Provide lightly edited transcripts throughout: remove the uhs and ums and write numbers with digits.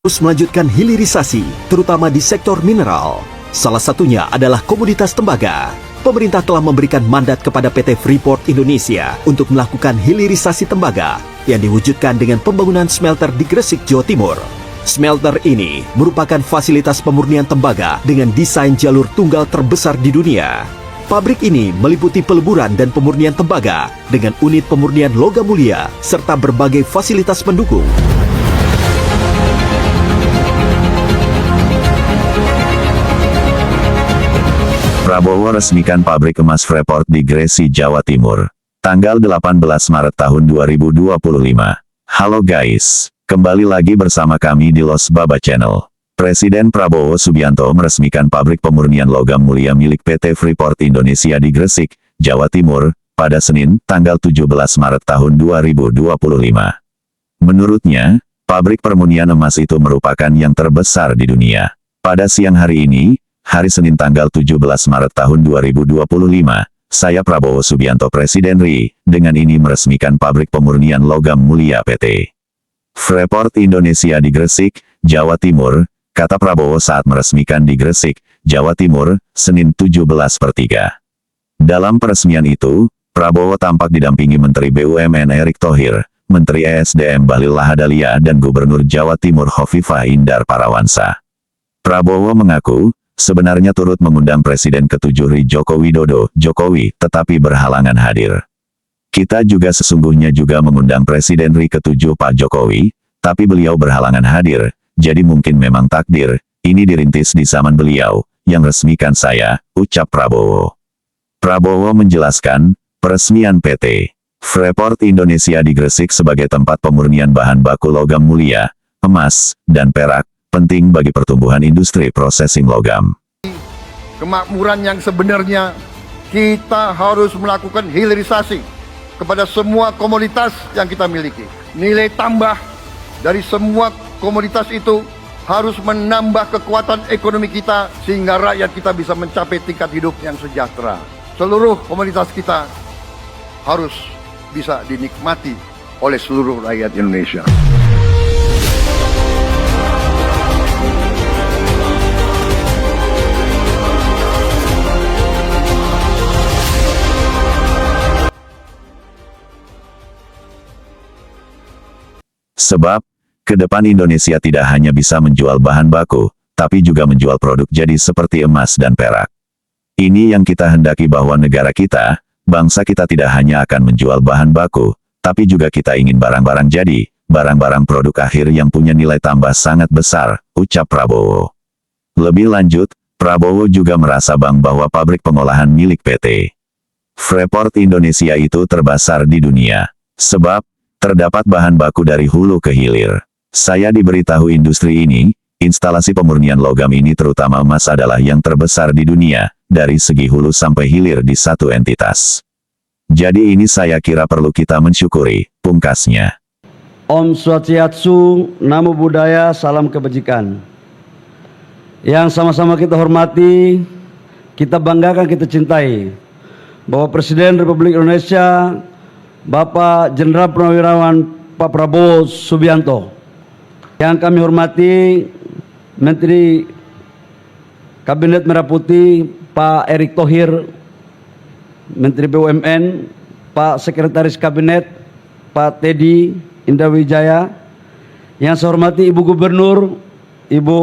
terus melanjutkan hilirisasi, terutama di sektor mineral. Salah satunya adalah komoditas tembaga. Pemerintah telah memberikan mandat kepada PT Freeport Indonesia untuk melakukan hilirisasi tembaga yang diwujudkan dengan pembangunan smelter di Gresik, Jawa Timur. Smelter ini merupakan fasilitas pemurnian tembaga dengan desain jalur tunggal terbesar di dunia. Pabrik ini meliputi peleburan dan pemurnian tembaga dengan unit pemurnian logam mulia serta berbagai fasilitas pendukung. Prabowo resmikan pabrik emas Freeport di Gresik, Jawa Timur. Tanggal 18 Maret tahun 2025. Halo guys, kembali lagi bersama kami di Los Baba Channel. Presiden Prabowo Subianto meresmikan pabrik pemurnian logam mulia milik PT Freeport Indonesia di Gresik, Jawa Timur, pada Senin, tanggal 17 Maret tahun 2025. Menurutnya, pabrik permurnian emas itu merupakan yang terbesar di dunia. Pada siang hari ini, hari Senin tanggal 17 Maret tahun 2025, saya Prabowo Subianto Presiden RI, dengan ini meresmikan pabrik pemurnian logam mulia PT Freeport Indonesia di Gresik, Jawa Timur, kata Prabowo saat meresmikan di Gresik, Jawa Timur, Senin 17/3. Dalam peresmian itu, Prabowo tampak didampingi Menteri BUMN Erick Thohir, Menteri ESDM Bahlil Lahadalia dan Gubernur Jawa Timur Khofifah Indar Parawansa. Prabowo mengaku, sebenarnya turut mengundang Presiden ke-7 RI Joko Widodo, Jokowi, tetapi berhalangan hadir. Kita juga sesungguhnya juga mengundang Presiden RI ke-7 Pak Jokowi, tapi beliau berhalangan hadir, jadi mungkin memang takdir, ini dirintis di zaman beliau, yang resmikan saya, ucap Prabowo. Prabowo menjelaskan, peresmian PT Freeport Indonesia di Gresik sebagai tempat pemurnian bahan baku logam mulia, emas, dan perak, penting bagi pertumbuhan industri processing logam. Kemakmuran yang sebenarnya, kita harus melakukan hilirisasi kepada semua komoditas yang kita miliki. Nilai tambah dari semua komoditas itu harus menambah kekuatan ekonomi kita sehingga rakyat kita bisa mencapai tingkat hidup yang sejahtera. Seluruh komoditas kita harus bisa dinikmati oleh seluruh rakyat Indonesia. Sebab, ke depan Indonesia tidak hanya bisa menjual bahan baku, tapi juga menjual produk jadi seperti emas dan perak. Ini yang kita hendaki bahwa negara kita, bangsa kita tidak hanya akan menjual bahan baku, tapi juga kita ingin barang-barang jadi, barang-barang produk akhir yang punya nilai tambah sangat besar, ucap Prabowo. Lebih lanjut, Prabowo juga merasa bangga bahwa pabrik pengolahan milik PT Freeport Indonesia itu terbesar di dunia. Sebab, terdapat bahan baku dari hulu ke hilir. Saya diberitahu industri ini, instalasi pemurnian logam ini terutama emas adalah yang terbesar di dunia, dari segi hulu sampai hilir di satu entitas. Jadi ini saya kira perlu kita mensyukuri, pungkasnya. Om Swastiastu, Namo Buddhaya, salam kebajikan. Yang sama-sama kita hormati, kita banggakan, kita cintai, bahwa Presiden Republik Indonesia, Bapak Jenderal Purnawirawan Pak Prabowo Subianto, yang kami hormati Menteri Kabinet Merah Putih Pak Erick Thohir, Menteri BUMN Pak Sekretaris Kabinet Pak Teddy Indrawijaya, yang saya hormati Ibu Gubernur Ibu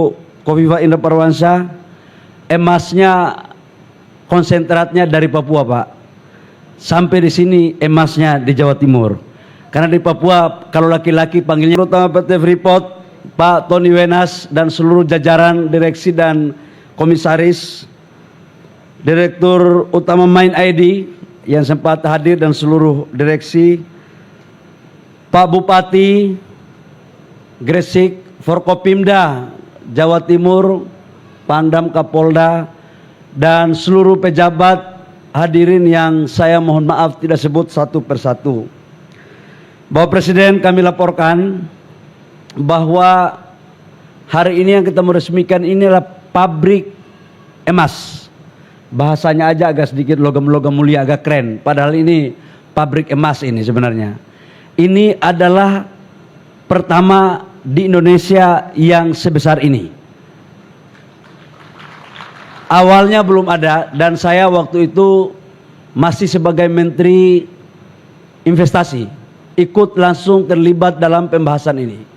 Khofifah Indar Parawansa. Emasnya konsentratnya dari Papua, Pak. Sampai di sini emasnya di Jawa Timur. Karena di Papua kalau laki-laki panggilnya, terutama PT Freeport, Pak Tony Wenas dan seluruh jajaran direksi dan komisaris, Direktur Utama Main ID yang sempat hadir dan seluruh direksi, Pak Bupati Gresik, Forkopimda Jawa Timur, Pangdam Kapolda, dan seluruh pejabat hadirin yang saya mohon maaf tidak sebut satu persatu. Bapak Presiden, kami laporkan bahwa hari ini yang kita meresmikan ini adalah pabrik emas. Bahasanya aja agak sedikit logam-logam mulia, agak keren. Padahal ini pabrik emas ini sebenarnya. Ini adalah pertama di Indonesia yang sebesar ini. Awalnya belum ada, dan saya waktu itu masih sebagai Menteri Investasi, ikut langsung terlibat dalam pembahasan ini.